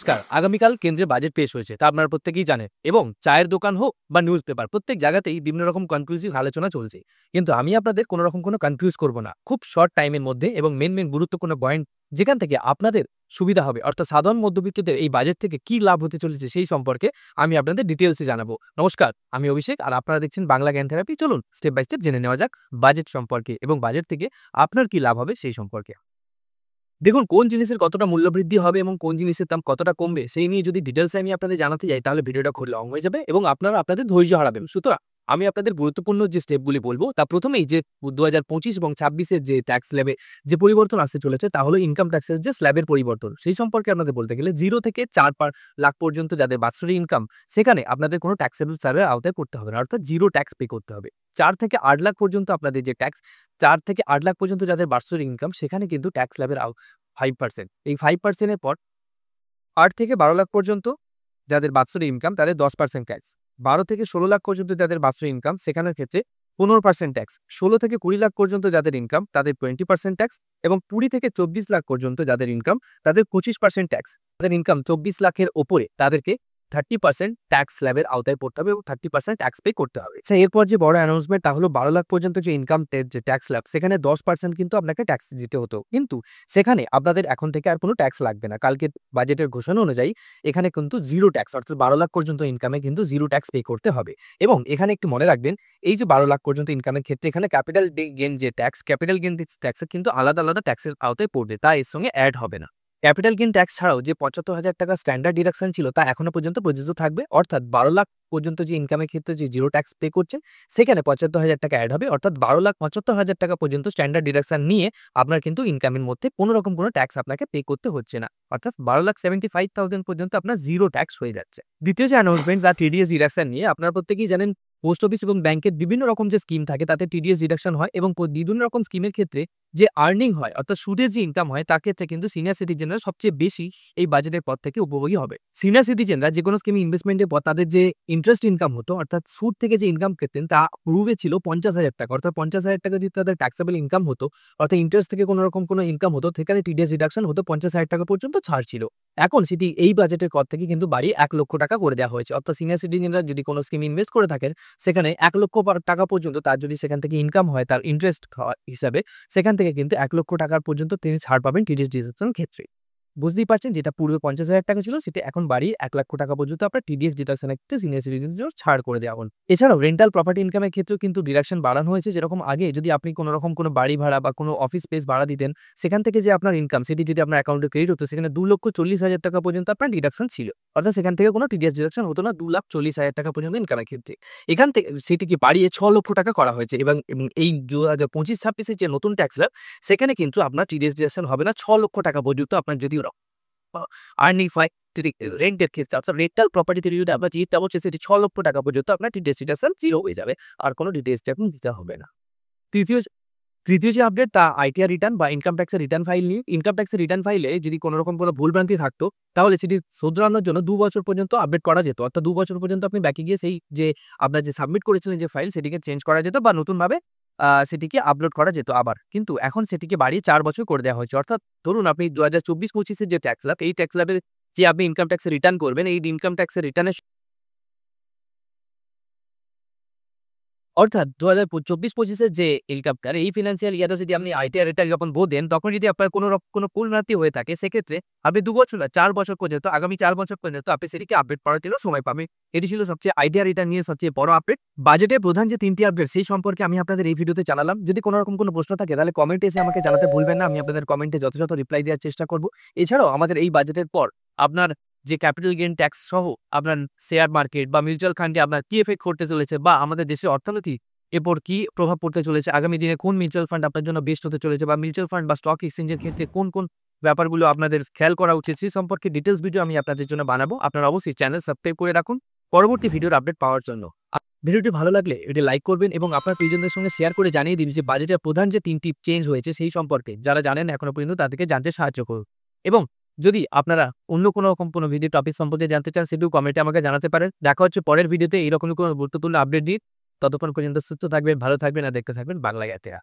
নমস্কার। আগামীকাল কেন্দ্রে বাজেট পেশ হয়েছে তা আপনারা প্রত্যেকেই জানেন এবং চায়ের দোকান হোক বা নিউজ পেপার প্রত্যেক জায়গাতেই বিভিন্ন রকম কনক্লুসিভ আলোচনা চলছে। কিন্তু আমি আপনাদের কোনো রকম কোনো কনফিউজ করব না। খুব শর্ট টাইমের মধ্যে এবং মেন গুরুত্বপূর্ণ পয়েন্ট যেখান থেকে আপনাদের সুবিধা হবে অর্থাৎ সাধারণ মধ্যবিত্তদের এই বাজেট থেকে কি লাভ হতে চলেছে সেই সম্পর্কে আমি আপনাদের ডিটেলসে জানাবো। নমস্কার, আমি অভিষেক আর আপনারা দেখছেন বাংলা জ্ঞান থেরাপি। চলুন স্টেপ বাই স্টেপ জেনে নেওয়া যাক বাজেট সম্পর্কে এবং বাজেট থেকে আপনার কি লাভ হবে সেই সম্পর্কে। দেখুন, কোন জিনিসের কতটা মূল্যবৃদ্ধি হবে এবং কোন জিনিসের দাম কতটা কমবে সেই নিয়ে যদি ডিটেলসে আমি আপনাদের জানাতে যাই তাহলে ভিডিওটা খুব লং হয়ে যাবে এবং আপনারা আপনাদের ধৈর্য হারাবেন। সুতরাং আমি আপনাদের গুরুত্বপূর্ণ যে স্টেপগুলি বলবো তা প্রথমেই যে 2025 এবং 26-এর যে ট্যাক্স স্ল্যাবে যে পরিবর্তন আসতে চলেছে তা হলো ইনকাম ট্যাক্সের যে স্ল্যাবের পরিবর্তন। সেই সম্পর্কে আপনাদের বলতে গেলে 0 থেকে 4 লাখ পর্যন্ত যাদের বাৎসরিক ইনকাম সেখানে আপনাদের কোনো ট্যাক্সেবল স্ল্যাবের আওতায় পড়তে হবে না, অর্থাৎ জিরো ট্যাক্স পে করতে হবে। 4 থেকে 8 লাখ পর্যন্ত আপনাদের যে ট্যাক্স, 4 থেকে 8 লাখ পর্যন্ত যাদের বাৎসরিক ইনকাম সেখানে কিন্তু ট্যাক্স স্ল্যাবের 5%। এই 5% এর পর 8 থেকে 12 লাখ পর্যন্ত যাদের বাৎসরিক ইনকাম তাদের 10% ট্যাক্স। 12 থেকে 16 লাখ পর্যন্ত যাদের বাৎসরিক ইনকাম সেখানের ক্ষেত্রে 15% ট্যাক্স। 16 থেকে 20 লাখ পর্যন্ত যাদের ইনকাম তাদের 20% ট্যাক্স এবং 20 থেকে 24 লাখ পর্যন্ত যাদের ইনকাম তাদের 25% ট্যাক্স। তাদের ইনকাম 24 লাখের ওপরে তাদেরকে 30% ট্যাক্স স্ল্যাবের আওতায় পড়তে হবে এবং 30% ট্যাক্স পে করতে হবে। আচ্ছা, এরপর যে বড় অ্যানাউন্সমেন্ট তা হলো 12 লাখ পর্যন্ত যে ইনকাম যে ট্যাক্স স্ল্যাব সেখানে 10% কিন্তু আপনাকে ট্যাক্স দিতে হতো, কিন্তু সেখানে আপনাদের এখন থেকে আর কোনো ট্যাক্স লাগবে না। কালকে বাজেটের ঘোষণা অনুযায়ী এখানে কিন্তু জিরো ট্যাক্স, অর্থাৎ 12 লাখ পর্যন্ত ইনকামে কিন্তু জিরো ট্যাক্স পে করতে হবে। এবং এখানে একটু মনে রাখবেন, এই যে 12 লাখ পর্যন্ত ইনকামের ক্ষেত্রে এখানে ক্যাপিটাল গেন যে ট্যাক্স, ক্যাপিটাল গেন ট্যাক্সের কিন্তু আলাদা ট্যাক্সের আওতায় পড়বে, তা এর সঙ্গে অ্যাড হবে না। ক্যাপিটাল গেইন ট্যাক্স ছাড়াও যে 75,000 টাকা স্ট্যান্ডার্ড ডিডাকশন ছিল তা এখনো পর্যন্ত প্রযোজ্য থাকবে, অর্থাৎ 12 লাখ পর্যন্ত যে ইনকামের ক্ষেত্রে যে জিরো ট্যাক্স পে করছেন সেখানে 75,000 টাকা অ্যাড হবে, অর্থাৎ 12,75,000 টাকা পর্যন্ত স্ট্যান্ডার্ড ডিডাকশন নিয়ে আপনার কিন্তু ইনকামের মধ্যে কোনো রকম কোনো ট্যাক্স আপনাকে পে করতে হচ্ছে না, অর্থাৎ 12,75,000 পর্যন্ত আপনার জিরো ট্যাক্স হয়ে যাচ্ছে। দ্বিতীয় যে অ্যানাউন্সমেন্ট বা টিডিএস ডিডাকশন নিয়ে, আপনারা প্রত্যেকেই জানেন পোস্ট অফিস এবং ব্যাংকের বিভিন্ন রকম যে স্কিম থাকে তাতে টিডিএস ডিডাকশন হয় এবং বিভিন্ন রকম স্কিমের ক্ষেত্রে যে আর্নিং হয় অর্থাৎ সুদের যে ইনকাম হয় তার ক্ষেত্রে কিন্তু সিনিয়র সিটিজেনরা সবচেয়ে বেশি এই বাজেটের পর থেকে উপভোগী হবে। সিনিয়র সিটিজেনরা যে কোনো স্কিমে ইনভেস্টমেন্টের পর তাদের যে ইন্টারেস্ট ইনকাম হতো অর্থাৎ সুদ থেকে যে ইনকাম পেতেন তা পূর্বে ছিল 50,000 টাকা, অর্থাৎ 50,000 টাকা যদি তাদের ট্যাক্সেবল ইনকাম হতো অর্থাৎ ইন্টারেস্ট থেকে কোনো রকম কোনো ইনকাম হতো সেখানে টিডিএস ডিডাকশন হতো 50,000 টাকা পর্যন্ত ছাড় ছিল। এখন সেটি এই বাজেটের পর থেকে কিন্তু বাড়িয়ে 1 লক্ষ টাকা করে দেওয়া হয়েছে, অর্থাৎ সিনিয়র সিটিজেনরা যদি কোনো স্কিম ইনভেস্ট করে থাকেন সেখানে 1 লক্ষ টাকা পর্যন্ত তার যদি সেখান থেকে ইনকাম হয় তার ইন্টারেস্ট হিসাবে সেখান থেকে কিন্তু 1 লক্ষ টাকার পর্যন্ত তিনি ছাড় পাবেন টিডিএস ডিডাকশনের ক্ষেত্রে। বুঝতেই পারছেন, যেটা পূর্বে 50,000 টাকা ছিল সেটা এখন বাড়িয়ে 1 লক্ষ টাকা পর্যন্ত আপনার টিডিএস ডিডাকশনের ক্ষেত্রে সিনিয়র সিটিজেনদের জন্য ছাড় করে দেওয়া হল। এছাড়াও রেন্টাল প্রপার্টি ইনকামের ক্ষেত্রেও কিন্তু ডিডাকশন বাড়ানো হয়েছে। যেরকম আগে যদি আপনি কোনো রকম কোনো বাড়ি ভাড়া বা কোনো অফিস স্পেস ভাড়া দিতেন সেখান থেকে যে আপনার ইনকাম সেটি যদি আপনার অ্যাকাউন্টে ক্রেডিট হতো সেখানে 2,40,000 টাকা পর্যন্ত আপনার ডিডাকশন ছিল, অর্থাৎ সেখান থেকে কোনো টিডিএস ডিডাকশন হতো না 2,40,000 টাকা পর্যন্ত ইনকামের ক্ষেত্রে। এখান থেকে সেটিকে বাড়িয়ে 6 লক্ষ টাকা করা হয়েছে এবং এই 2025-26-এর যে নতুন ট্যাক্স স্ল্যাব সেখানে কিন্তু আপনার টিডিএস ডিডাকশন হবে না 6 লক্ষ টাকা পর্যন্ত আপনার যদি আর্নিং হয় রেন্টের ক্ষেত্রে, অর্থাৎ রেন্টাল প্রপার্টিতে যদি আপনার যেটা হচ্ছে সেটি 6 লক্ষ টাকা পর্যন্ত আপনার টিডিএস ডিডাকশন জিরো হয়ে যাবে, আর কোনো ডিডিএস ডিডাকশন দিতে হবে না। তৃতীয় যে আপডেট তা আইটিআর রিটার্ন বা ইনকাম ট্যাক্সের রিটার্ন ফাইল নিয়ে। ইনকাম ট্যাক্সের রিটার্ন ফাইলে যদি কোনো রকম কোনো ভুলভ্রান্তি থাকতো তাহলে সেটি শোধরানোর জন্য 2 বছর পর্যন্ত আপডেট করা যেত, অর্থাৎ 2 বছর পর্যন্ত আপনি ব্যাকে গিয়ে সেই যে আপনার যে সাবমিট করেছিলেন যে ফাইল সেটিকে চেঞ্জ করা যেত বা নতুনভাবে সেটিকে আপলোড করা যেত আবার, কিন্তু এখন সেটিকে বাড়িয়ে 4 বছর করে দেওয়া হয়েছে। অর্থাৎ ধরুন আপনি 2024-25-এর যে ট্যাক্স স্ল্যাব এই ট্যাক্স স্ল্যাবের যে আপনি ইনকাম ট্যাক্সের রিটার্ন করবেন এই ইনকাম ট্যাক্সের রিটার্নের অর্থাৎ 2024-25-এর যে ইনকামটার এই ফিনান্সিয়াল ইয়ারে যদি আপনি আইটিআর রিটার্ন যখন দেন তখন যদি আপনার কোনো ভুলভ্রান্তি হয়ে থাকে সেক্ষেত্রে আপনি 2 বছর না 4 বছর পর্যন্ত আগামী 4 বছর পর্যন্ত আপনি সেটিকে আপডেট করার জন্য সময় পাবেন। এটি ছিল সবচেয়ে আইটিআর রিটার্ন নিয়ে সবচেয়ে বড় আপডেট। বাজেটের প্রধান যে 3টি আপডেট সেই সম্পর্কে আমি আপনাদের এই ভিডিওতে জানালাম। যদি কোনো রকম কোনো প্রশ্ন থাকে তাহলে কমেন্টে এসে আমাকে জানাতে ভুলবেন না, আমি আপনাদের কমেন্টে যথাযথ রিপ্লাই দেওয়ার চেষ্টা করব। এছাড়াও আমাদের এই বাজেটের পর আপনার যে ক্যাপিটাল গেইন ট্যাক্স সহ আপনার শেয়ার মার্কেট বা মিউচুয়াল ফান্ডে আপনার কি এফেক্ট করতে চলেছে বা আমাদের দেশের অর্থনীতি এরপর কি প্রভাব পড়তে চলেছে, আগামী দিনে কোন মিউচুয়াল ফান্ড আপনার জন্য বেস্ট হতে চলেছে বা মিউচুয়াল ফান্ড বা স্টক এক্সচেঞ্জের ক্ষেত্রে কোন ব্যাপারগুলো আপনাদের খেয়াল করা উচিত সেই সম্পর্কে ডিটেলস ভিডিও আমি আপনাদের জন্য বানাবো। আপনারা অবশ্যই চ্যানেল সাবস্ক্রাইব করে রাখুন পরবর্তী ভিডিওর আপডেট পাওয়ার জন্য। ভিডিওটি ভালো লাগলে এটি লাইক করবেন এবং আপনার প্রিয়জনদের সঙ্গে শেয়ার করে জানিয়ে দিন যে বাজেটের প্রধান যে 3টি চেঞ্জ হয়েছে সেই সম্পর্কে যারা জানেন এখনো পর্যন্ত তাদেরকে জানতে সাহায্য করুন। এবং যদি আপনারা অন্য কোনো রকম কোনো ভিডিও টপিক সম্পর্কে জানতে চান সেটিও কমেন্টে আমাকে জানাতে পারেন। দেখা হচ্ছে পরের ভিডিওতে এইরকম কোনো গুরুত্বপূর্ণ আপডেট দিন। ততক্ষণ পর্যন্ত সুস্থ থাকবেন, ভালো থাকবেন আর দেখতে থাকবেন বাংলা জ্ঞান।